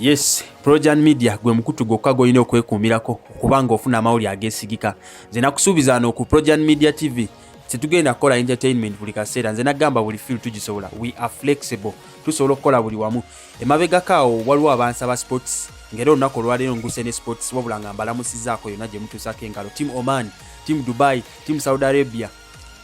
Yes, Projourn Media gwe mukutu gokka golina okwekuumirako kubanga ofuna amawulire ageesigika. Nze nakusuubiza ano ku Projourn Media TV tetugenda kukola entertainment buli kaseera. Nze nagamba buli field tugisobola. We are flexible. Tusobola okukola buli wamu. Emabegakaawo waliwo abansaba sports. Ngero olunaku olwaleero nguse ne sports wabula nga mbalamusizaako yonna gye mutuusako engalo. Team Oman, Team Dubai, Team Saudi Arabia,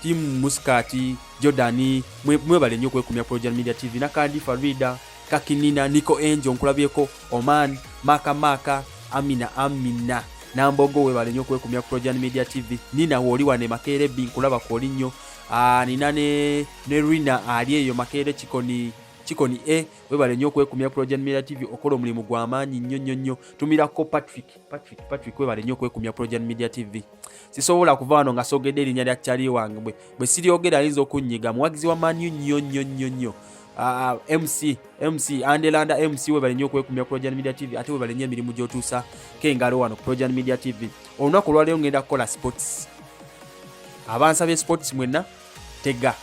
Team Muscat, Jordan, mwebale nnyo okwekumya Projourn Media TV. Nakandi Farida, Kakinina, Nico Angel, nkulabyeko Oman, Maka, Amina. Nambogo webale nnyo okwekumya Projourn Media TV. Nina woli wane Makerere B nkulaba ko linnyo. Nina ne Rina ali eyo Makerere Chikoni webale nnyo okwekumya Projourn Media TV okola omulimu gw'amaanyi nnyo. Tumirako Patrick webale nnyo okwekumya Projourn Media TV. Sisobola kuva wano nga sogedde erinnya lya kyali wange bwe siriogera ayinza okunyiga muwagizi wa manyu nnyo. MC Andelanda MC webale nnyo okwekumya Projourn Media TV ate webale nnyo emirimu gy'otuusa kengalo wano ku Projourn Media TV. Olunaku olwaleero ngenda kukola sports. Abansabye sports mwenna tega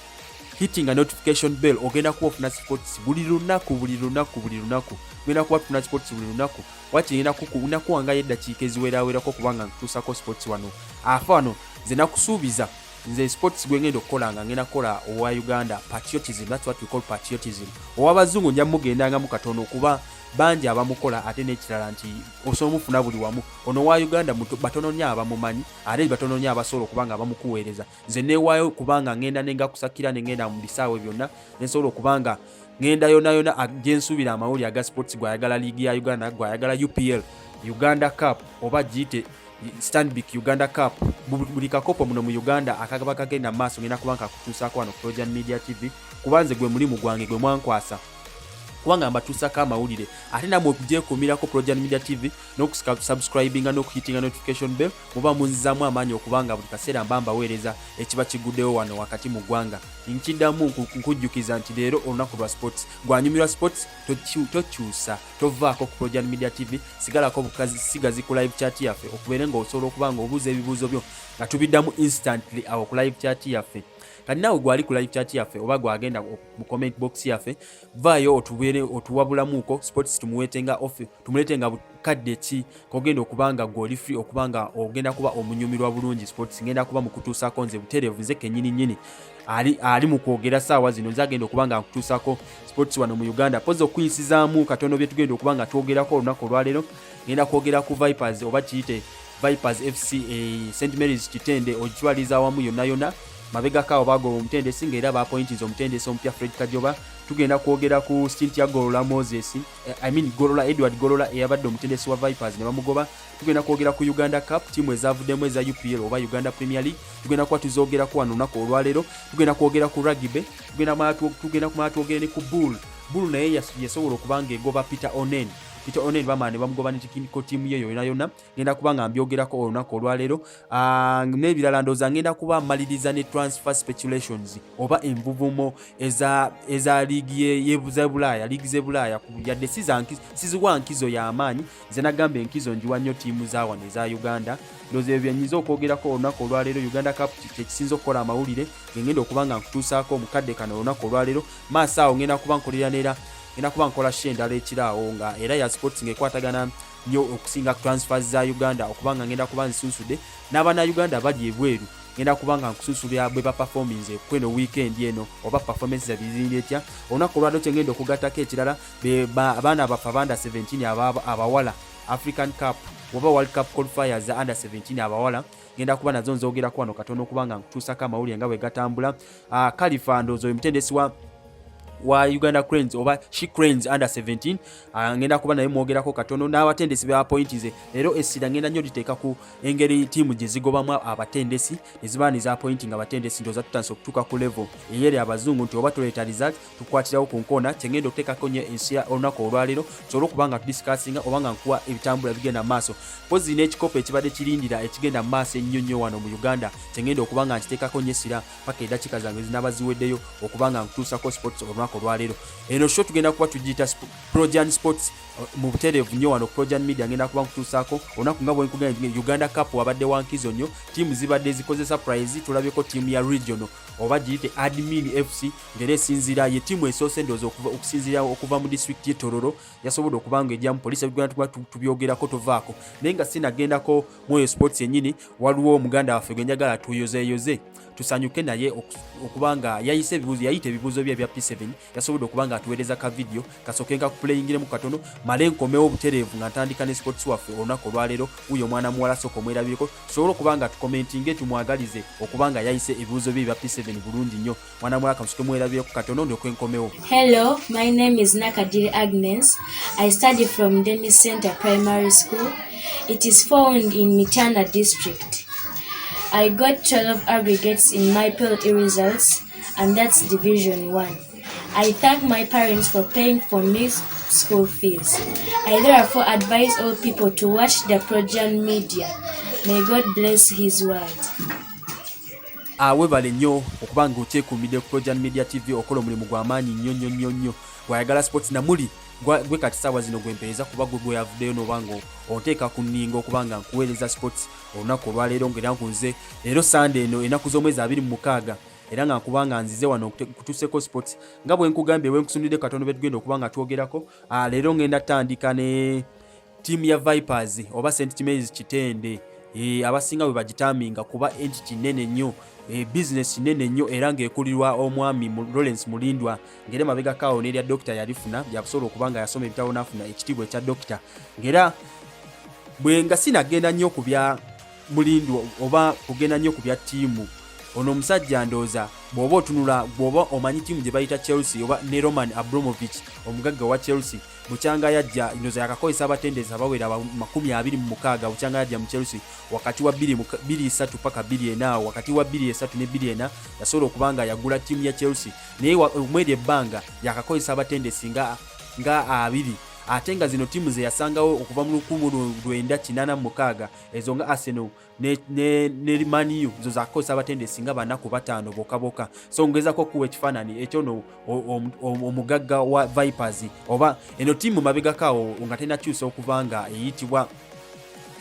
hitting a notification bell ogenda kuba ofuna sports buli lunaku. Ngenda kuba tufuna sports buli lunaku. Wati ngenda kuwangayo eddakiika eziwerawerako kubanga nkutuusako sports wano. Afa wano nze nakusuubiza nze sports gwe ngenda okukola nga ngenda kukola owa Uganda patriotism. That's what we call patriotism. Ow'abazungu nja mugendangamu katono kuba bangi abamukola ate n'ekirala nti osobola mufuna buli wamu. Ono wa Uganda batono nnyo abamumanyi ate batono nnyo abasobola okubanga abamukuweereza. Nze neewaayo kubanga ngenda nenga kusakira ne ngenda mu bisaawe byonna nesobola okubanga ngenda yonna gyensuubira amawulire aga sports gwayagala liigi ya Uganda, gwayagala UPL, Uganda Cup oba giyite Stanbic Uganda Cup. Buli kakopo muno mu Uganda akagaba kagenda maaso ngenda kubanga kutuusaako wano Projourn Media TV kubanze gwe mulimu gwange gwe mwankwasa kubanga mbatuusako amawulire ate namwe okugyekuumirako Projourn Media TV n'okusubscribinga n'okuhitinga notification bell muba munzizaamu amaanyi okubanga buli kaseera mba mbaweereza ekiba kiguddewo wano wakati mu ggwanga. Nkiddamu nkujjukiza nti leero olunaku lwa sports. Gwanyumirwa sports tokyusa tovaako ku Projourn Media TV sigalako sigazi ku live chat yaffe okubeere ng'osobola okubanga obuuza ebibuuzo byo nga tubiddamu instantly awo ku live chat yaffe. Kati nawe gwali ku live chat yaffe oba gwagenda mu comment box yaffe vaayo otuwabulamuuko sports tumuleetenga bukadde ki kogenda okubanga gwoli free okubanga ogenda kuba omunyumirwa bulungi sports. Ngenda kuba mu kutuusaako nze butereevu nze kennyini ali mu kwogera saawa zino nzagenda okubanga nkutuusaako sports wano mu Uganda. Pozi okuyisizaamu katono bye tugenda okubanga twogerako olunaku olwaleero ngenda kwogera ku Vipers oba kiyite Vipers FC St Mary's Kitende ogitwaliza awamu yonna mabegakaawo bagoba Omutendesi ng'era bapointiza Omutendesi omupya Fred Kajoba. Tugenda kwogera ku stint ya Golola Moses Edward Golola eyabadde Omutendesi wa Vipers ne bamugoba. Tugenda kwogera ku Uganda Cup tiimu ezaavuddemu eza UPL oba Uganda Premier League. Tugenda kuba tuzogerako wano olunaku olwaleero. Tugenda kwogera ku rugby. Tugenda kumala twogere ne ku bull naye yasobola okubanga egoba Peter Onen bamala ne bamugoba n'ekiko ttiimu ye yonna. Ngenda kuba nga mbyogerako olunaku olwaleero. N'ebirala ndowooza ngenda kuba mmaliriza ne transfer speculations oba envuvumo eza liigi z'e Bulaaya yadde siziwa nkizo y'amaanyi. Nze nagamba enkizo njiwa nnyo ttiimu za wano eza Uganda. Ndowooza ebyo byenyiza okwogerako olunaku olwaleero. Uganda Cup kyekisinza okukola amawulire ngenda okuba nga nkutuusaako omukadde kano olunaku olwaleero. Maaso awo ngenda kuba nkolerera ngenda kuba nkola she endala ekiraawo nga era ya sports ng'ekwatagana nnyo okusinga transfers za Uganda okubanga ngenda kuba nsunsudde n'abaana Uganda bali ebweru. Ngenda kuba nga nkusunsubya bwe baperformance kweno weekend eno oba performance za bizindi etya. Olunaku olwaleero kye ngenda okugattako ekirala abaana abafa under 17 abawala African Cup oba World Cup qualifiers za under 17 abawala. Ngenda kuba nazo nzogerako wano katono okubanga nkutuusako amawulire nga bwe gatambula. Kalifa ndowooza oyo Omutendesi wa Uganda Cranes oba She Cranes under 17 ngenda kuba naye mwogerako katono n'abatendesi b'apointize. Leero essira ngenda nnyo liteeka ku engeri ttiimu gye zigobamu abatendesi ne ziba ne z'apointing abatendesi. Ndowooza tutandise okutuuka ku level eyeri abazungu nti oba tuleeta result tukwatirawo ku nkoona. Kyengenda okuteekako nnyo ensi olunaku olwaleero tusobole okuba nga tudisikasinga oba nga nkuwa ebitambula bigenda mu maaso. Pozi n'ekikopo ekibadde kirindira ekigenda mu maaso ennyo wano mu Uganda kyengenda okuba nga nkiteekako nnyo essira paka eddakiika zange zinaaba ziweddeyo okuba nga nkutuusako sports olunaku olunaku olwaleero. Eno show tugenda kuba tugiyita Projourn Sports mu butereevu nnyo wano Projourn Media ngenda kuba nkutuusaako olunaku nga bwe nkugamba Uganda Cup wabadde wankizo nnyo, tiimu zibadde zikoze surprise. Tulabyeko tiimu ya regional oba giyite Admin FC ngera esinzira ye tiimu esoose ndowooza okusinzira okuva mu district y'e Tororo yasobodde okuba nga ejja mu poliisi tugenda tuba tubyogerako tovaako. Naye nga sinagendako mu eyo sports yennyini waliwo omuganda waffe gwe njagala tuyozeeyoze tusanyuke naye okuba nga yayita ebibuuzo bye bya P7 yasobodde okuba nga atuweereza ka video kasooke nka kuplayingiremu katono male nkomewo obutereevu nga ntandika ne sports waffe olunaku olwaleero wuyo omwana muwala sooka omwerabireko tusobole okuba nga tukomentinge tumwagalize okuba nga yayise ebibuuzo bye bya P7 bulungi nnyo. Mwana muwala kamusuke mwerabireko katono ndyoke nkomewo. Hello, my name is Nakadiri Agnes. I study from Dennis Center Primary School. It is found in Michana district. I got 12 aggregates in my PLE results, and that's Division 1. I thank my parents for paying for me school fees. I therefore advise all people to watch the Projourn Media. May God bless His word. Webale nnyo okuba nga okyekuumidde ku Projourn Media TV okola omulimu gw'amaanyi nnyo gwayagala sports namuli gwe kati saawa zino gwempeereza kuba gwe yavuddeyo n'oba nga onteeka ku nninga okuba nga nkuweereza sports olunaku olwaleero ng'era nkunze leero Sunday eno ennaku z'omwezi 26 era nga nkuba nga nzize wano kutuuseko sports nga bwe nkugambye bwe nkusundidde katono be tugenda okuba nga twogerako. Leero ngenda tandika ne tiimu ya Vipers oba St. Timays Kitende abasinga bwe bagitaminga kuba entity nnene nnyo business nnene nnyo era ng'ekulirwa omwami Lawrence Mulindwa ng'era mabega kawo n'erya Dr. Yarifuna yakusobola okuba nga yasoma ebitabo n'afuna ekitiibwa ekya Dr. ng'era bwe nga sinagenda nnyo ku bya Mulindwa oba kugenda nnyo ku bya ttiimu ono omusajja ndooza bw'oba otunula bw'oba omanyi ttiimu gye bayita Chelsea oba ne Roman Abramovich omugagga wa Chelsea bukyanga yajja ndooza yakakozesa abatendesi abawera 26 bukyanga yajja mu Chelsea wakati wa 23 paka 24 wakati wa 23 ne 24 yasobola okuba nga yagula ttiimu ya Chelsea naye omweri ebbanga yakakozesa abatendesi nga 2 ate nga zino ttiimu ze yasangawo okuva mu 1986 ezo nga Arsenal ne Man U zo zakozesa abatendesi nga 4 ku 5 bokka so ngezako kuwa ekifaananyi ekyo omugagga wa Vipers oba eno ttiimu mabegakawo nga tenakyusa okuva nga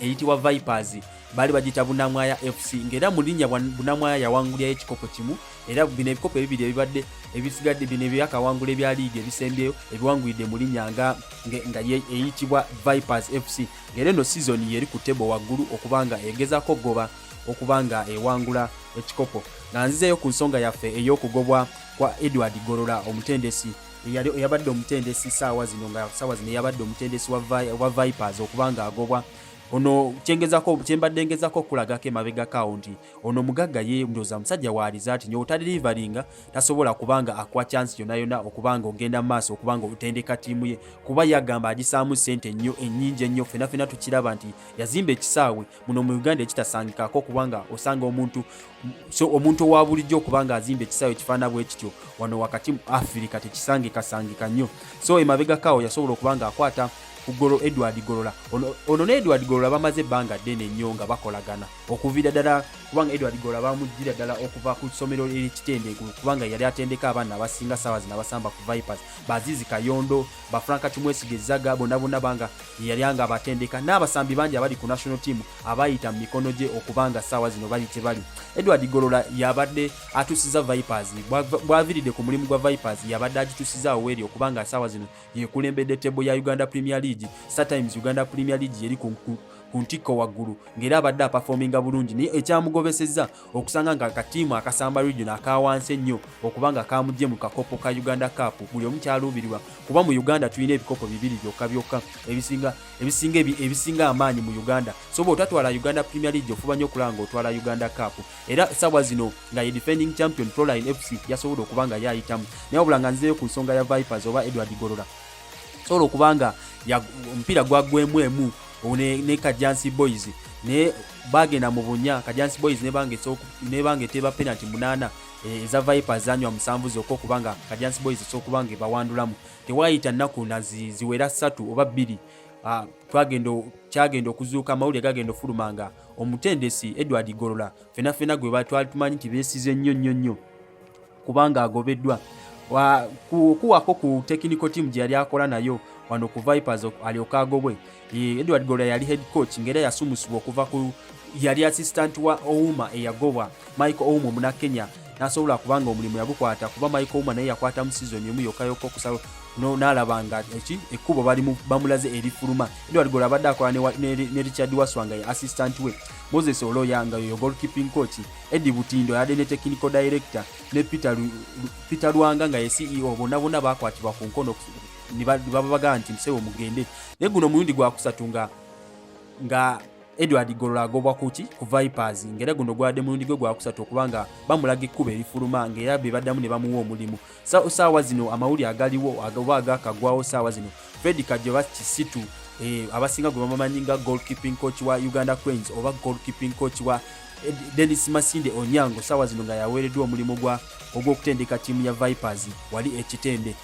eyitibwa Vipers bali bagita Bunamwaya FC ng'era mu linnya Bunamwaya yawangulyayo ekikopo kimu era bino ebikopo ebibiri ebibadde ebisigadde bino ebyakawangula ebya liigi ebisembyeyo ebiwangulidde mu linnya nga eyitibwa Vipers FC ng'era eno season yeri ku table waggulu okuba nga egezako goba okuba nga ewangula ekikopo nga nzizeyo ku nsonga yaffe ey'okugobwa kwa Edward Golola omutendesi yabadde omutendesi saawa zino yabadde omutendesi wa Vipers okuba nga agobwa ono kyembadde ngezako okulagako emabega kawo nti ono mugagga ye ndooza musajja waalizaati nyo otadelivaringa tasobola kubanga akwa chance yonna okubanga ogenda mu maaso okubanga otendeka ttiimu ye kuba yagamba agisaamu ssente nnyo ennyingi ennyo ffenna tukiraba nti yazimba ekisaawe muno mu Uganda ekitasangikako kubanga osanga omuntu owa bulijjo okubanga azimba ekisaawe ekifaana bwe kityo wano wakati mu Africa tekisangikasangika nnyo so emabega kawo yasobola okubanga akwata kugolo Edward Golola ono ne Edward Golola bamaze ebbanga ddene nnyo nga bakolagana okuviira ddala kubanga Edward Golola bamujjira ddala okuva ku ssomero er'Kitende kubanga yali atendeka abaana abasinga saawa zino abasamba ku Vipers Bazizi Kayondo Franka Tumwesige Zaga bonna banga yali anga abatendeka n'abasambi bangi abali ku national team abayita mu mikono gye okubanga saawa zino bali tebali. Edward Golola yabadde atusiza Vipers bwaviridde ku mulimu gwa Vipers yabadde agitusiza eri okubanga saawa zino yekulembedde table ya Uganda Premier League. Sometimes Uganda Premier League yeri ku ntikko waggulu ng'era abadde apafominga bulungi naye ekyamugobesezza okusanga nga akatiimu akasamba region akawansi ennyo okubanga kamujje mu kakopo ka Uganda Cup buli omu kyaluubirirwa kuba mu Uganda tulina ebikopo 2 byokka ebisinga amaanyi mu Uganda so bw'otatwala Uganda Premier League ofuba nnyo okulaba ng'otwala Uganda Cup era saawa zino nga ye defending champion Proline FC yasobola okubanga yayitamu naye wabula nga nzizeyo ku nsonga ya Vipers oba Edward Golola sobola okubanga omupiira gwagwemu emu ne Kajansi Boys ne bagenda mu bunya Kajansi Boys ne bange teba penalty 8 eza Vipers zanywa 7 zokko okubanga Kajansi Boys sokubanga bawandulamu tewayita nnaku ziwera 3 oba 2 kyagenda okuzuuka amawulire gagenda ofulumanga omutendesi Edward Golola fena gwe batwali tumanyi nti beesize nnyo kubanga agobeddwa kuwako ku technical team gye yali akola nayo wano ku Vipers alyoka agobwe. Edward Golola yali head coach ngera yasumusibwa okuva ku yali assistant wa Ouma eyagobwa Michael Ouma Omunakenya nasobola kubanga omulimu yagukwata kuba Michael Ouma naye yakwata mu season emu yokka okusala n'alabanga ekkubo bamulaze erifuluma. Edward Golola abadde akola ne Richard Waswanga ye assistant we, Moses Oloyanga yo goalkeeping coach, Eddie Butindo yadde ne technical director ne Peter Lwanga nga ye CEO. Bonna bakwatibwa ku nkono babaga nti msewo mugende. Naye guno mulundi gwakusatu nga Edward Golola agobwa kuki ku Vipers ngera guno gwadde mulundi gwe gwakusatu okubanga bamulaga ekkubo erifuluma ngera be baddamu ne bamuwa omulimu. Saawa zino amawuli agaliwo agakagwawo saawa zino Fred Kajoba Kisitu abasinga gwe bamanyi nga goalkeeping coach wa Uganda Cranes oba goalkeeping coach wa Dennis Masinde Onyango saawa zino nga yaweereddwa omulimu ogw'okutendeka ttiimu ya Vipers wali ekitembe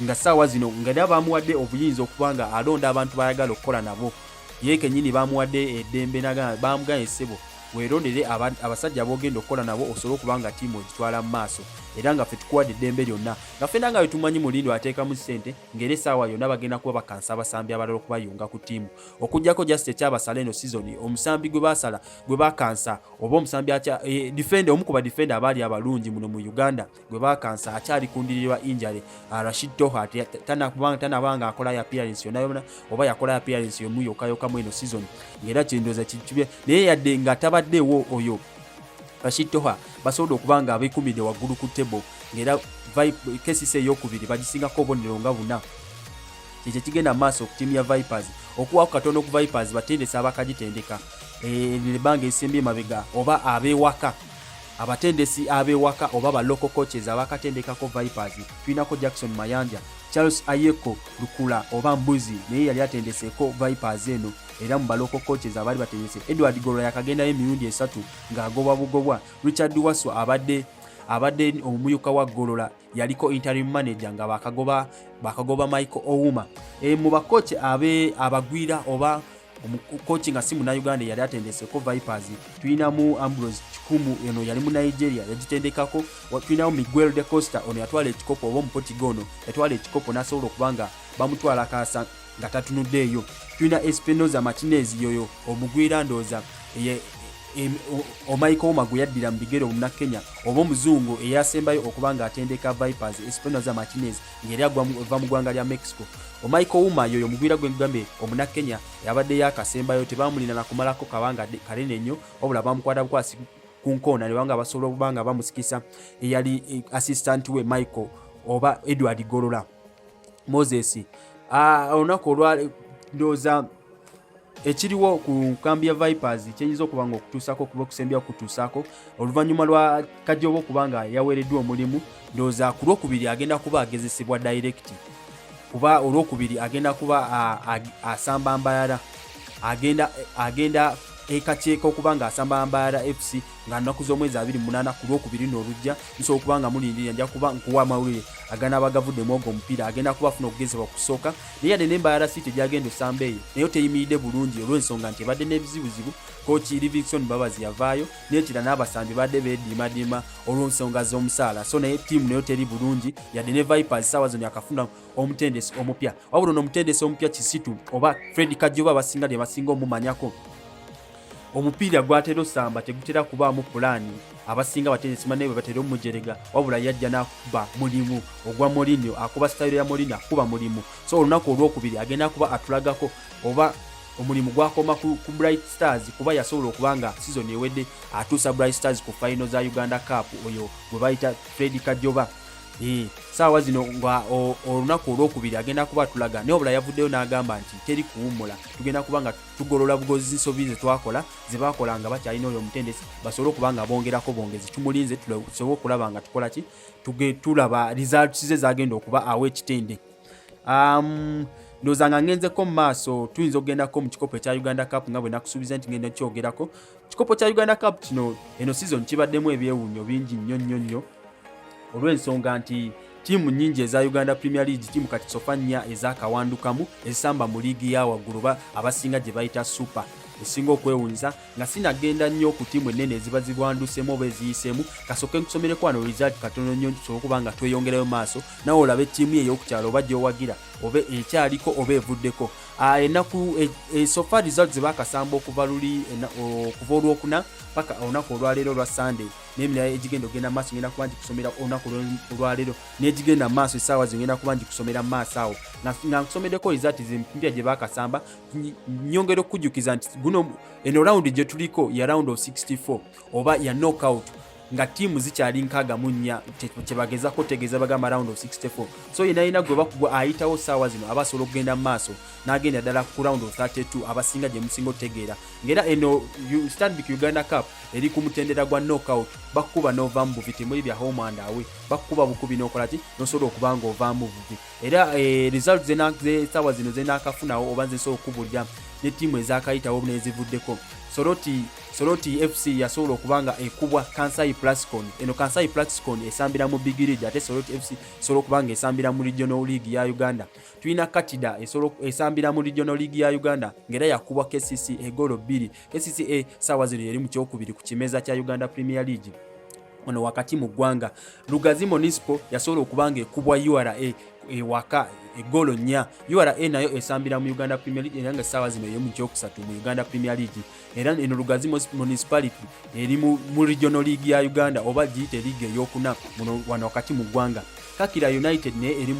nga saawa zino nga bamuwadde obuyinza okubanga alonda abantu bayagala okukola nabo. Ye kenyini bamuwadde eddembe bamuganye ssebo weerondere abasajja boogenda okukola nabo osobola okubanga ttiimu ogitwala mu maaso era nga ffe tukuwadde eddembe lyonna nga ffenna nga wetumanyi mulindo ateekamu ssente ng'era essaawa yonna bagenda kuba bakansa abasambi abalala okubayunga ku ttiimu okujjako just ekyabasala eno season omusambi gwe bakansa oba omusambi omu ku badifenda abaali abalungi muno mu Uganda gwe bakansa akyali kundirirwa injale Rashid Toha tanabanga akola appearance yonna oba yakola appearance yomu yokka mu eno season ng'era kyendoza kibye naye yadde nga tabaddewo oyo Rashid Toha basobola okubanga abeekumidde waggulu ku table ng'era kesisi ey'okubiri bagisingako obonero nga buna kyekyo kigenda maaso ku ttiimu ya Vipers okuwako katono ku Vipers batendesa abakagitendeka ebbanga erisembye emabega oba abeewaka abatendesi abeewaka oba ba local coaches abakatendekako Vipers. Tulinako Jackson Mayanja, Charles Ayeko Lukula oba Mbuzi naye yali atendeseeko Vipers eno era mu ba local coaches abali batendese. Edward Golola yakagendayo emirundi 3 ng'agobwa bugobwa. Richard Waswa abadde omumyuka wa Golola yaliko interim manager nga bakagoba Michael Ouma. Mu bakochi abagwira oba coaching nga si mu Uganda yali atendeseeko Vipers. Tulinamu Ambrose Chikumu eno yali mu Nigeria yagitendekako. Tulinamu Miguel de Costa ono yatwala ekikopo oba Omupotigono yatwala ekikopo n'asobola okubanga bamutwala kaasa nga tatunuddeeyo. Tulina Espinoza Martinez yoyo omugwira ndooza Michael Ouma gwe yaddira mu bigere Omunakenya oba omuzungu eyasembayo okubanga atendeka Vipers Espinoza Martinez ng'eri ava mu ggwanga lya Mexico. Michael Ouma yoyo omugwira gwe ngambe Omunakenya yabadde yakasembayo tebamulina nakumalako kabanga kanene nnyo wabula bamukwata bukwasi ku nkoona ne banga basobola okubanga bamusikisa eyali assistant we Michael oba Edward Golola. Moses olunaku olwandooza ekiriwo ku nkambi ya Vipers kyenyiza okubanga okutuusako kuba okusembya okutuusako oluvannyuma lwa Kajoba okubanga yaweereddwa omulimu ndooza ku lwokubiri agenda kuba agezesebwa direct kuba olwokubiri agenda kuba asamba mbayala agenda ekakyeka okubanga asamba mbayala FC nga nnaku z'omwezi 28 ku lwokubiri n'olujja nsobola okubanga mulindirira nja kuba nkuwa amawulire agana bagavuddemu ogwo omupiira agenda kubafuna okugezebwa ku ssooka naye yadde n'embayala City gyagenda osamba eyo naye teyimiridde bulungi olw'ensonga nti ebadde n'ebizibuzibu kooki Livingston Babazi yavaayo n'ekira n'abasambi badde beediimadima olw'ensonga z'omusaala so naye ttiimu nayo teri bulungi yadde ne Vipers ssaawa zino yakafuna omutendesi omupya wabula n'omutendesi omupya Kisitu oba Fred Kajoba abasinga lye basinga omumanyako. Omupiira gwatera osamba tegutera kubaamu pulaani abasinga batendesi manne bwe batera omujerega wabula yajja n'akuba mulimu ogwa Mourinho akuba style ya Mourinho akuba mulimu so olunaku olwokubiri agenda kuba atulagako oba omulimu gwakoma ku Bright Stars kuba yasobola okubanga season ewedde atuusa Bright Stars ku final za Uganda Cup oyo gwe bayita Fred Kajoba. Saawa zino nga olunaku olwokubiri agenda kuba tulaga naye obula yavuddeyo n'agamba nti teri kuwummula tugenda kubanga tugolola bugozi nsobi ze twakola ze baakola nga bakyalina oyo omutendesi basobole okubanga bongerako bongezi tumulinze tusobole okulaba nga tukola ki tulaba results ze zagenda okuba awo ekitende. Ndooza nga ngenzeko mu maaso tuyinza okugendako mu kikopo ekya Uganda Cup nga bwe nakusuubiza nti ngenda kyogerako. Kikopo kya Uganda Cup kino eno season kibaddemu ebyewuunyo bingi nnyo olw'ensonga nti ttiimu nnyingi eza Uganda Premier League ttiimu kati sofa nnya ezakawandukamu ezisamba mu liigi ya waggulu abasinga gye bayita super esinga okwewunza nga sinagenda nnyo ku ttiimu ennene eziba zibwandusemu oba eziyiseemu kasooke nkusomereko wano result katono nnyo nsobola okuba nga tweyongerayo maaso nawe olabe ettiimu ey'okukyalo oba gy'owagira oba ekyaliko oba evuddeko ennaku sofa results zebakasamba okuva olwokuna paka olunaku olwaleero lwa Sunday n'emirala egigenda ogenda maaso ngenda kuba ngikusomera olunaku olwaleero n'egigenda maaso essaawa zingenda kuba ngikusomera maaso awo nga nkusomeddeko result zimpya gye bakasamba nyongera okujjukiza nti eno round gye tuliko ya round of 64 oba ya knockout nga tiimu zikyali 64 kyebagezako tegeeza bagamba round of 64 so yenayina gwe bakugwa ayitawo ssaawa zino abasobola okugenda mu maaso n'agenda ddala ku round of 32 abasinga gye musinga otegeera ng'era eno Stanbic Uganda Cup eri ku mutendera gwa knockout bakuba n'ovaamu buvi temuli bya home and away bakuba bukubi n'okola ki n'osobola okuba ng'ovaamu buvi era result z'essaawa zino zenaakafunawo oba zesobola okubulya ne ttiimu ezaakayitawo n'ezivuddeko Soroti FC yasobola okubanga ekubwa Kansai Plascon eno Kansai Plascon esambira mu Big League ate Soroti FC esobola okubanga esambira mu Regional League ya Uganda tulina Katida esambira mu Regional League ya Uganda ngera yakubwa KCC egolo 2 KCCA ssaawa zino yali mu kyokubiri ku kimeza kya Uganda Premier League ono wakati mu ggwanga Lugazi Municipal yasobola okubanga ekubwa URA ewaka egolo 4 URA nayo esambira mu Uganda Premier League era nga ssaawa zino yemu kyokusatu mu Uganda Premier League era eno Lugazi Municipality eri mu Regional League ya Uganda oba giyite league ey'okuna wano wakati mu ggwanga Kakira United ne eri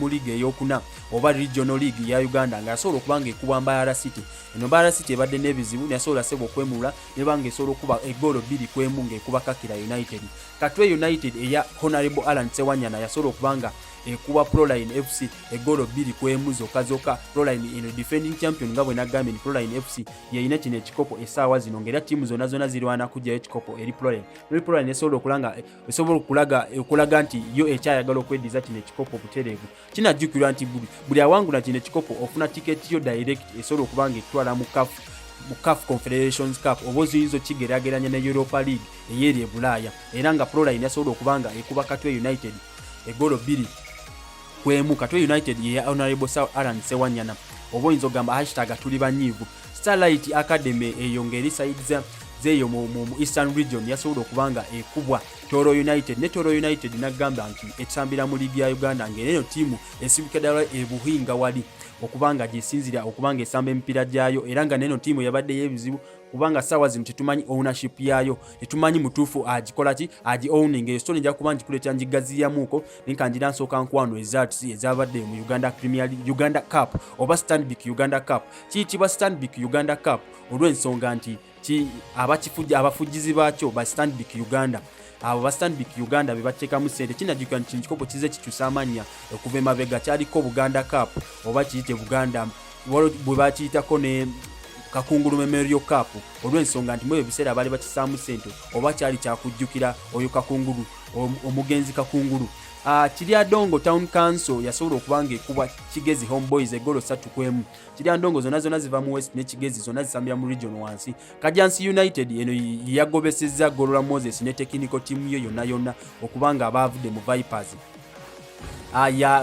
mu league ey'okuna oba Regional League ya Uganda nga yasobola okubanga ekuba Mbarara City eno Mbarara City ebadde n'ebizibu nasobola sebo okwemulula ne banga esobola okuba egolo 2 kwemu ng'ekuba Kakira United Katwe United eya Honorable Alan Sewanyana yasobola okubanga ekuba Proline FC egolo 2 kwemu zoka Proline eno defending champion nga bwe nagambye ni Proline FC yeyina kino ekikopo essaawa zino ng'era ttiimu zonna zirwana kujjayo ekikopo eri Proline esobola okulaga nti yo ekyayagala okweddiza kino ekikopo butereevu kinajjukirwa nti buli awangula kino ekikopo ofuna tiketi yo direct esobola okubanga etwala mu CAF Confederations Cup oba oyinza okigerageranya ne Europa League eyeri e Bulaaya era nga Proline yasobola okubanga ekuba Katwe United egolo 2 kwemu Katwe United ye Honorable Alan Sewanyana oba oyinza ogamba #tuli banyiivu Starlight Academy eyongeri sides zeyo mu Eastern Region yasobola okubanga ekubwa Toro United ne Toro United nagamba nti etambira mu Liga ya Uganda ng'eno tiimu esibuke ddala ebuhinga wali okubanga gisinzira okubanga esamba emipiira gyayo era nga neno tiimu yabadde yebizibu kubanga ssaawa zino tetumanyi ownership yayo tetumanyi mutuufu agikola ki agi owning eyo stone nja kuba ngikuleta njigaziyamuuko ninkanjira nsooka nkwano results ezabadde mu Uganda Premier League Uganda Cup oba Stanbic Uganda Cup kiyitibwa Stanbic Uganda Cup olw'ensonga nti abafugizi baakyo ba Stanbic Uganda abo ba Stanbic Uganda be bateekamu ssente kinajjukira nti kikopo kize kikyusa amanya okuva emabega kyaliko Buganda Cup oba kiyite Buganda bwe bakiyitako ne Kakungulu Memorial Cup olw'ensonga nti mu ebiseera baali bakisaamu ssente oba kyali kyakujjukira oyo Kakungulu omugenzi Kakungulu Kiryandongo Town Council yasobola okubanga ekuba Kigezi Homeboys egolo 3 kwemu Kiryandongo zonna ziva mu West ne Kigezi zonna zisambira mu region wansi Kajansi United eno yagobesezza Golola Moses ne technical team yo yonna okubanga abavudde mu Vipers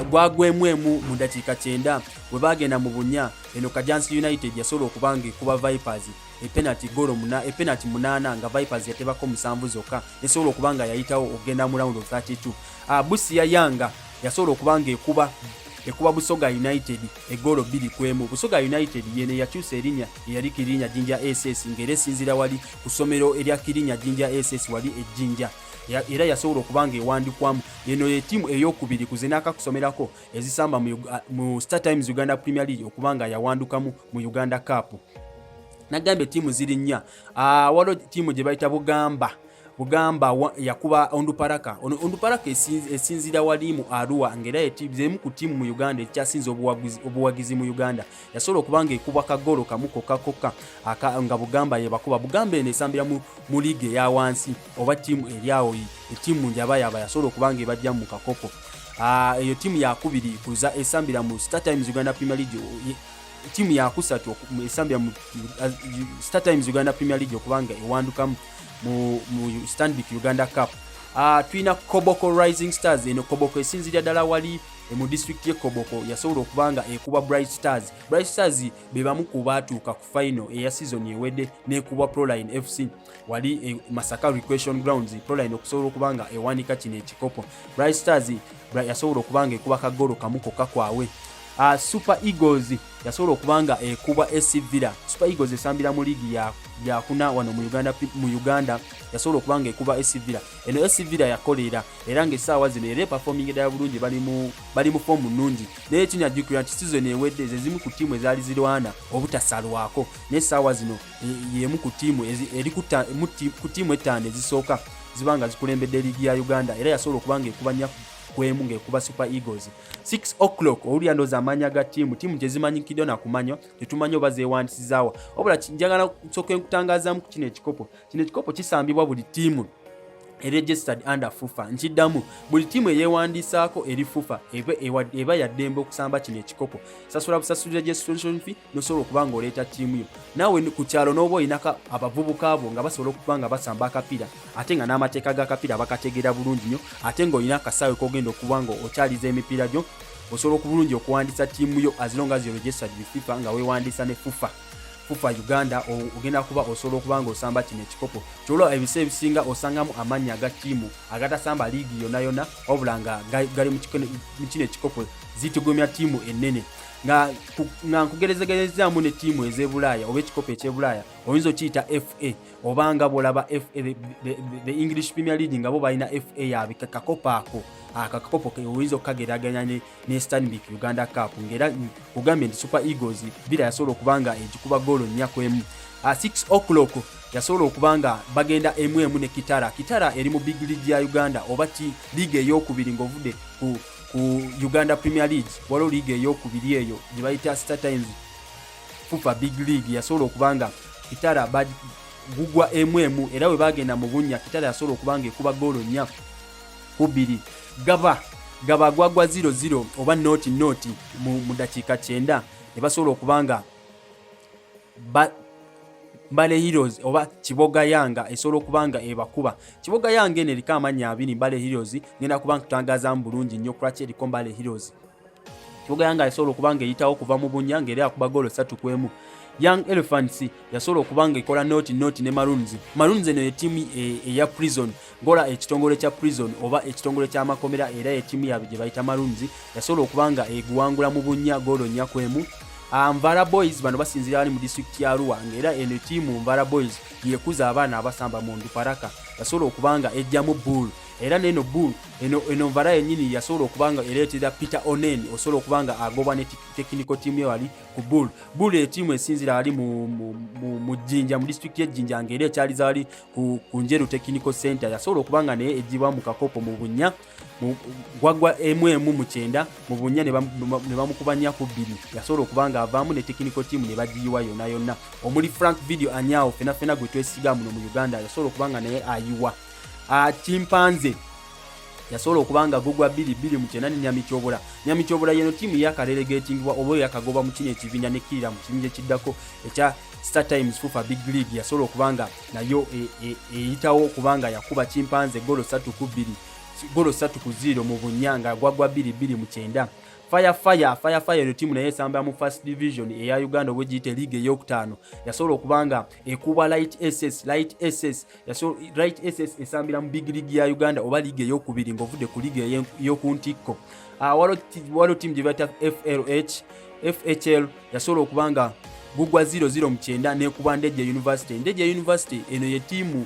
gwagwemu mu dakiika 9 bwe bagenda mu bunya eno Kajansi United yasobola okubanga ekuba Vipers penalty 8 nga Vipers yatebako 7 zokka esobola okubanga yayitawo ogenda mu round of 32 Busia Yanga yasobola okubanga ekuba Busoga United egolo 2 kwemu Busoga United yene yakyusa erinnya yali Kirinya Jinja SS ngere esinzira wali ku ssomero erya Kirinya Jinja SS wali ejjinja era yasobola okubanga ewandikwamu yeno ye tiimu ey'okubiri kuzenaka kusomerako ezisamba mu Star Times Uganda Premier League okubanga yawandukamu mu Uganda Cup nagambye tiimu ziri 4 waliwo tiimu gye bayita Bugamba yakuba Onduparaka esinzira wali mu Arua ngera zemu ku tiimu mu Uganda ekyasinze obuwagizi mu Uganda yasobola okubanga ekubwa kagolo kamu kokka nga Bugamba yebakuba Bugamba eno esambira mu liga eya wansi oba tiimu eryawo tiimu njabayaba yasobola okubanga ebajja mu kakopo eyo tiimu yakubiri kuza esambira mu Star Times Uganda Premier League tiimu yakusatu esambira mu Star Times Uganda Premier League okubanga ewandukamu mu Stanbic Uganda Cup Tulina Koboko Rising Stars. Eno Koboko esinzira ddala wali mu district ye Koboko yasobola okubanga ekuba Bright Stars. Bright Stars be bamu ku baatuuka ku final eya season ewedde n'ekuba Proline FC wali Masaka Recreation Grounds. Proline okusobola okubanga ewanika kino ekikopo. Bright Stars yasobola okubanga ekuba kagolo kamu kokka kwawe. Super Eagles yasobola okubanga ekuba SC Villa. Super Eagles esambira mu ligi ya kuna wano mu Uganda yasobola okubanga ekuba SC Villa. Eno SC Villa yakolera era ng'essaawa zino era performing ddala bulungi bali mu form nnungi. Naye kinyajjukira nti season ewedde ze zimu ku ttiimu ezaali zirwana obutasalwako. N'essaawa zino y'emu ku ttiimu eri ku ttiimu ettaano ezisooka zibanga zikulembedde ligi ya Uganda era yasobola okubanga ekuba nnyo kwemu ng'ekuba Super Eagles. 6 o'clock owulira ndooza amanya ga ttiimu tezimanyikiddwa na kumanya tetumanyi oba zeewandisizaawa wabula njagala nsooka nkutangazaamu ku kino ekikopo kisambibwa buli ttiimu registered under FUFA. Nkiddamu buli ttiimu eyeewandiisaako eri FUFA eba yaddembe okusamba kino ekikopo. Sasula busasuli registration fee nosobola okubanga oleeta ttiimu yo. Naawe ku kyalo n'oba olinako abavubuka abo nga basobola okubanga basamba akapiira ate nga n'amateeka g'akapiira bakategeera bulungi nnyo ate ng'olina akasaawe k'ogenda okuba nga okyaliza emipiira gyo osobola okubulungi okuwandiisa ttiimu yo as long as you registered with FIFA nga weewandiisa ne FUFA Uganda ogenda kuba osobola okubanga osamba kino ekikopo. Kyolwa ebise ebisinga osangamu amannya aga ttiimu agatasamba liigi yonna wabula nga gali mu kino ekikopo zitugumya ttiimu ennene nga nkugerezeganyezaamu ne ttiimu ez'Ebulaaya oba ekikopo eky'Ebulaaya oyinza okiyita FA obanga bw'olaba the English Premier League nga bo balina FA yabika kakopo ako akakopo oyinza okukageraganya ne Stanbic Uganda Cup ng'era kugambye nti Super Eagles Villa yasobola okubanga egikuba goolo 4-1. 6 o'clock yasobola okubanga bagenda emu ne Kitara eri mu big league ya Uganda oba liigi ey'okubiri ng'ovudde ku Uganda Premier League waliwo liigi ey'okubiri eyo gye bayita Star Times FUFA Big League yasobola okubanga Kitara gugwa emu era we bagenda mu bunnya Kitara yasobola okubanga ekuba goolo 4-2. Gaba gwagwa 0-0 oba noti mu dakiika 9 ne basobola okubanga Mbale Heroes oba Kiboga Yanga esobola okubanga ebakuba. Kiboga Yanga eno eriko amannya 2 Mbale Heroes ngenda kubanga tutangazaamu bulungi nnyo kulaki eriko Mbale Heroes. Kiboga Yanga esobola okubanga eyitawo okuva mu bunnya ng'era yakuba goolo 3-1. Young Elephants yasobola okubanga ekola noti ne Maroons eno ye ttiimu eya Prison ngola ekitongole kya Prison oba ekitongole ky'amakomera era ye ttiimu yaabwe gye bayita Maroons yasobola okubanga eguwangula mu bunnya goolo 4-1. Mvara Boys bano basinzira bali mu district ya Arua ng'era eno ttiimu Mvara Boys yekuza abaana abasamba mu Nduparaka yasobola okubanga ejjamu Bull era neno Bull eno Mvara yennyini yasobola okubanga ereetera Peter Onen osobola okubanga agoba ne technical team ye wali ku Bull ettiimu esinzira ali mu Jjinja mu district ye Jjinja ng'era ekyaliza wali ku Njeru Technical Center yasobola okubanga naye ejjibwa mu kakopo mu bunnya gwagwa emu mu 9 mu bunnya ne bamukuba 4-2 yasobola okubanga avaamu ne technical team ne bagiyiwa yonna omuli Frank Video Anyao fena gwe twesiga muno mu Uganda yasobola okubanga naye ayiwa. Chimpanze yasobola okubanga gugwa 2-2 mu 9 ne Nyamichobola yeno ttiimu yakarelegatingibwa oba yakagoba mu kino ekibiina ne kkirira mu kibiina ekiddako ekya Star Times FUFA Big League yasobola okubanga nayo eyitawo okubanga yakuba Chimpanze goolo 3-0 mu bunyanga gwagwa 2-2 mu 9. Firefire eno ttiimu naye esamba mu first division eya Uganda obwe giyite liigi ey'okutaano yasobola okubanga ekuba Light SS esambira mu big league ya Uganda oba liigi ey'okubiri ng'ovudde ku liigi ey'oku ntikko. Waliwo ttiimu gye bayita FHL yasobola okubanga gugwa 0-0 mu 9 n'ekuba Ndejje University eno ye ttiimu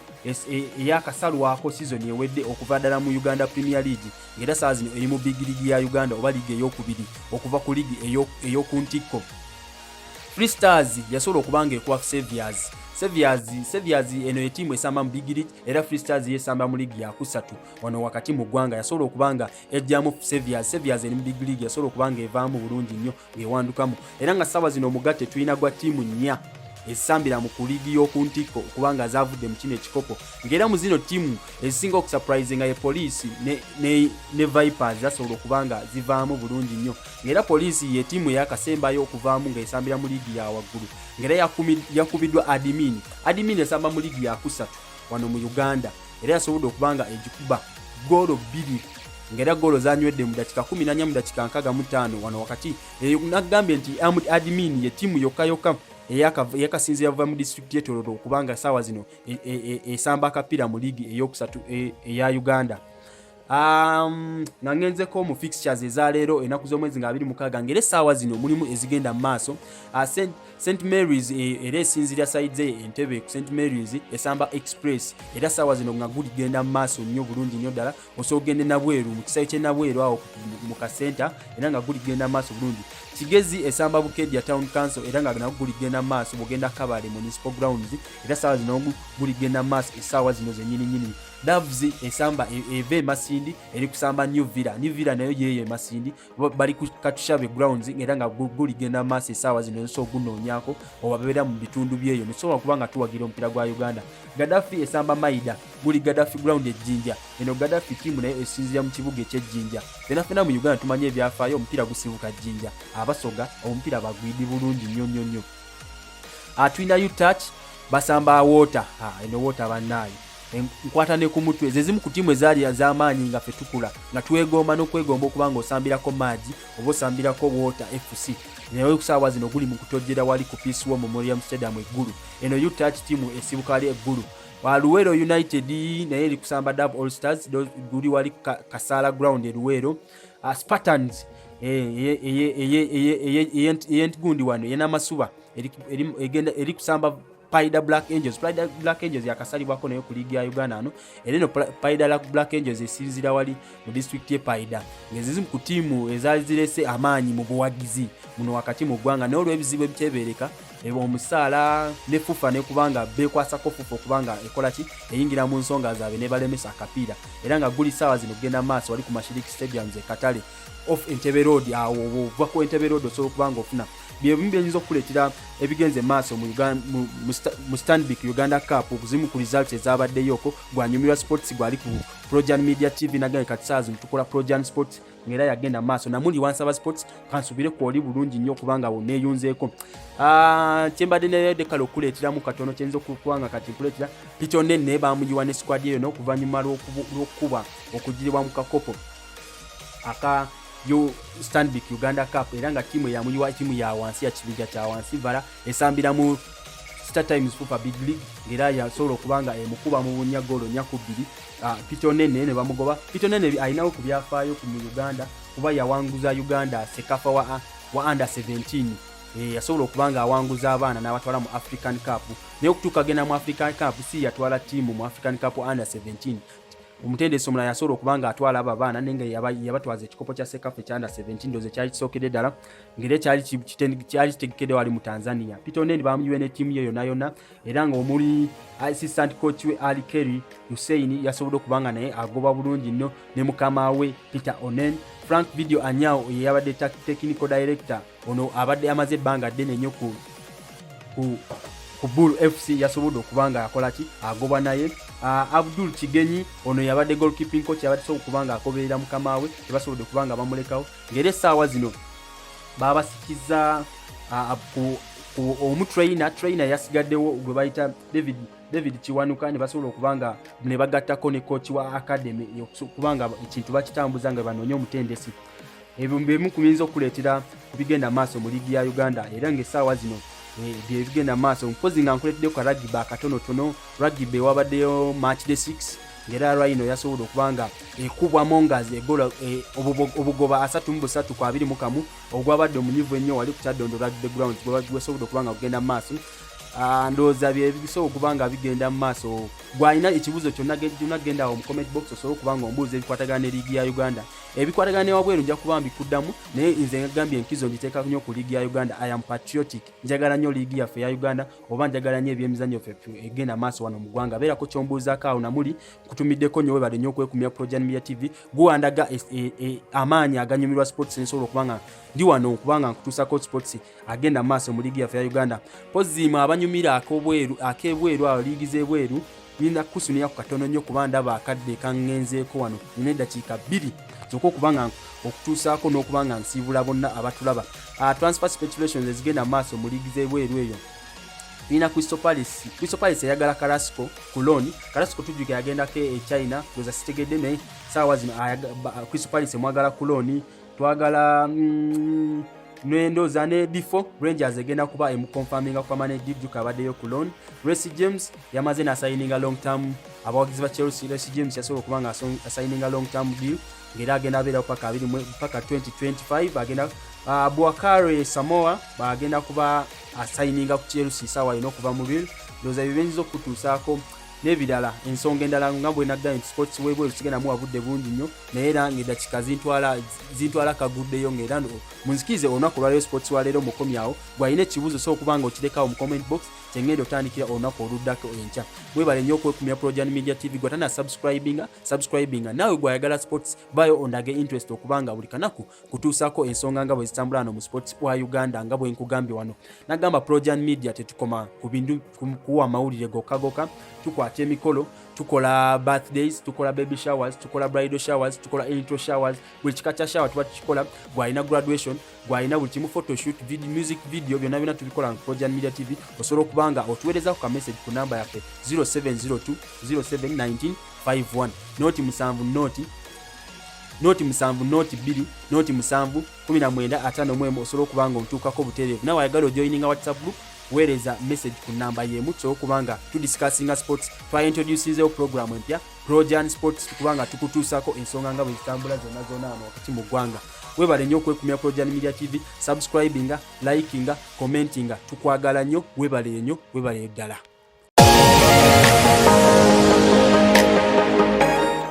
eyakasalwako season ewedde okuva ddala mu Uganda Premier League ng'era saa zino eri mu big league ya Uganda oba liigi ey'okubiri okuva ku liigi ey'oku ntikko. Free Stars yasobola okubanga ekuwa Saviors eno ye ttiimu esamba mu big league era Free Stars yesamba mu liigi ya kusatu wano wakati mu ggwanga yasobola okubanga ejjamu Saviors eri mu big league yasobola okubanga evaamu bulungi nnyo ng'ewandukamu era nga ssaawa zino omugatte tulina gwa ttiimu 4 ezisambira mu kuligi y'oku ntikko okubanga zavudde mu kino ekikopo ng'era mu zino ttiimu ezisinga okusurprise nga ye Police ne Vipers zasobola okubanga zivaamu bulungi nnyo ng'era Police ye ttiimu eyakasembayo okuvaamu ng'esambira mu liigi ya waggulu ng'era yakubiddwa Admin esamba mu liigi ya kusatu wano mu Uganda era yasobodde okubanga egikuba goolo 2 ngera goolo zanywedde mu dakika 14 mu dakika 65 wano wakati nagambye nti admin ye tiimu yokka eyakasinzira va mu district y'Etorodo kubanga saawa zino esamba akapiira mu liigi eyokusatu eya Uganda. Nangenzeko mu fixtures ezaleero enaku z'omwezi nga 26 ngere saawa zino mulimu ezigenda mu maaso. St Mary's era esinzira sides Entebbe ku St Mary's esamba express era saawa zino nga guli genda mu maaso nnyo bulungi nnyo ddala. Osogende Nabweru mu kisayi kye Nabweru awo mu ka center era nga guli genda mu maaso bulungi. Kigezi esamba Bukedya Town Council era nga nagwo guli genda mu maaso bugenda Kabale Municipal Grounds era saawa zino guli genda mu maaso esaawa zino zennyini. Doves esamba eve Masindi eri kusamba New Villa nayo yeye Masindi bali ku Katushabe Grounds era nga guli genda mu maaso esaawa zino so gunoonyako obabera mu bitundu byeyo nisobola kubanga tuwagira omupiira gwa Uganda. Gaddafi esamba Maida guli Gaddafi Ground ejjinja eno Gaddafi tiimu nayo esinzira mu kibuga eky'ejjinja fena mu Uganda tumanye ebyafaayo omupiira gusibuka jjinja abasoga omupiira bagwidi bulungi nnyo. Atwina U-Touch basamba Water eno Water bannayo nkwatane ku mutwe ezimu ku tiimu ezaali az'amaanyi nga ffe tukula nga twegomba n'okwegomba okubanga osambirako Maagi oba osambirako Water FC naye kusaawa zino guli mu kutojjera wali ku Peace War Memorial Stadium eggulu eno U-Touch tiimu esibuka ali eggulu. Luweero United naye eri kusamba Dub All Stars guli wali Kasala Ground Luweero. Spartans eyentgundi wano yenamasuba eri kusamba Paida Black Angels yakasalibwako nayo ku liigi ya Uganda ano era eno Paida Black Angels esinzira wali mu district ye Paida ngezizimu ku tiimu ezaali zirese amaanyi mu buwagizi muno wakati mu ggwanga naye olw'ebizibu ebitebeereka omusaala ne FUFA ne kubanga bekwasako FUFA okubanga ekola ki eyingira mu nsonga zaabe ne balemesa akapiira era nga guli saawa zino genda maaso wali ku Mashiriki Stadiums Katale off Entebbe Road awo ova ku Entebbe Road osobola okubanga ofuna byebimbi byinza okuleetera ebigenze maaso mu Stanbic Uganda Cup okuzimu ku results ezabaddeyoko gwanyumirwa sports gwali ku Projourn Media TV nagaye kati saazi tukola Projourn Sports ngera yagenda maaso namuli wansaba sports kansubire ku oli bulungi nnyo kubanga woneyunzeeko. Kyembadde ne dekalo okuleetera mu katono kyenza okubanga kati kuleetera Picho nene bamuyiwa ne squad eyo n'okuvanyuma lw'okuba okugiribwa mu kakopo aka yo Stanbic Uganda Cup era nga tiimu yamuyiwa tiimu ya wansi ya kibinja kya wansi vala esambira mu Star Times Super Big League ngera yasobola okubanga emukuba mu bunya golo nyakubiri. Picho nene ne bamugoba Picho nene ayinawo ku byafaayo ku Uganda kuba yawanguza Uganda Sekafa wa under 17 yasobola okubanga awanguza abaana n'abatwala mu African Cup naye okutuuka genda mu African Cup si yatwala tiimu mu African Cup under 17. Omutendesi omulala yasobola okubanga atwala abo abaana nenge yabatwaza ekikopo kya Sekafa ekya under 17 ndoze kyali kisookedde ddala ngere kyali kitegekedde wali mu Tanzania. Peter Onen bamuyiwe ne tiimu ye yonna era nga omuli assistant coach we Ali Kerry Hussein yasobola okubanga naye agoba bulungi nnyo ne mukama we Peter Onen. Frank Video Anyao yabadde technical director ono abadde amaze ebbanga ddene nnyo ku Bull FC yasobola okubanga akola ki agoba naye. Abdul Kigenyi ono yabadde goalkeeping coach yabadde so okubanga akoberera mukama we tebasobodde okubanga bamulekawo ngere saawa zino babasikiza ku trainer yasigaddewo gwe bayita David Kiwanuka ne basobola okubanga ne bagattako ne coach wa academy okubanga ekintu bakitambuza nga banoonye omutendesi. Ebyo mbemu kuyinza okuleetera kubigenda maaso mu liigi ya Uganda era ng'essaawa zino bigenda maaso mpozi nga nkuleetedde ku rugby akatonotono rugby wabaddeyo match day 6 ngera Rhino yasobola okubanga ekubwa mongazi egola obugoba 3-3 ogwabadde omunyivu ennyo wali ku Kyadondo Rugby Ground gwesobola okubanga kugenda maaso. Ndowooza bisobola okubanga bigenda mu maaso. Gwalina ekibuzo kyonna genda awo mu comment box osobola okubanga ombuuza ebikwatagana ne liigi ya Uganda. Ebikwatagana ne wabweru nja kuba mbikuddamu naye nze ngambye enkizo nditeeka nnyo ku liigi ya Uganda. I am patriotic. Njagala nnyo liigi yaffe ya Uganda oba njagala nnyo ebyemizannyo ffe egenda maaso wano mu ggwanga. Beerako kyombuuzaako awo namuli kutumiddeko nnyo webale nnyo okwekumya Projourn Media TV. Guwandaga amaanyi aganyumirwa sports nsobola okubanga ndi wano okubanga nkutuusako sports agenda maaso mu liigi yaffe ya Uganda. Pozima abanyumira akebweru awo liigi z'ebweru nina kusunia ku katono nnyo kuba ndaba akadde kangenzeeko wano nina eddakiika 2 zokka okubanga okutuusaako n'okubanga nsiibula bonna abatulaba. Transfer speculations ezigenda maaso mu liigi z'ebweru eyo tulina Crystal Palace eyagala Carrasco ku loan. Carrasco tujjuke yagendako e China kuza sitegedde naye saawa zino Crystal Palace mwagala ku loan. Twagala Nwendoza ne before Rangers egenda kuba emuconfirminga kwa mane Dibjuka abaddeyo ku loan. Reece James yamaze na signinga long term abawagizi ba Chelsea. Reece James yasobola kubanga signinga long term deal ngera agenda abeera paka 2025 agenda Buakare Samoa bagenda kuba signinga ku Chelsea sawa ino kuva mu bill ndoza bibenzo kutusaako nebirala ensonga endala nga bwe nagga sports webwe sigenda mu abudde bungi nnyo naye era ng'eddakiika zintwala kaguddeyo ng'era munzikize olunaku lwa sports wa leero mukomyawo gwalina ekibuuzo so okubanga okirekawo mu comment box kyengenda otandikira olunaku oluddako enkya. Mwebale nnyo okwekumya Projourn Media TV gwatana subscribinga nawe gwayagala sports bayo ondage interest okubanga buli kanaku kutuusaako ensonga nga bwe zitambula no mu sports wa Uganda nga bwe nkugambye wano. Nagamba Projourn Media tetukoma ku bintu kuwa mawulire gokka tukwata emikolo tukola birthdays tukola baby showers tukola bridal showers tukola intro showers buli kika kya shower tuba tukikola gwalina graduation gwalina buli kimu photoshoot music video byonna byonna tubikola ku Projourn Media TV. Osobola okubanga otuweereza ku message ku namba yaffe 0702 071951 noti 7 noti 2 19 osobola okubanga ontuukako butereevu. Nawe ayagala ojoininga WhatsApp group weereza message ku namba yemu so kubanga tudiscussinga sports introducingeo program empya Projourn Sports kubanga tukutuusako ensonga nga bwe zitambula zonna wakati mu ggwanga. Webale nnyo okwekumya Projourn Media TV, subscribinga, likinga, commentinga. Tukwagala nnyo, webale ddala.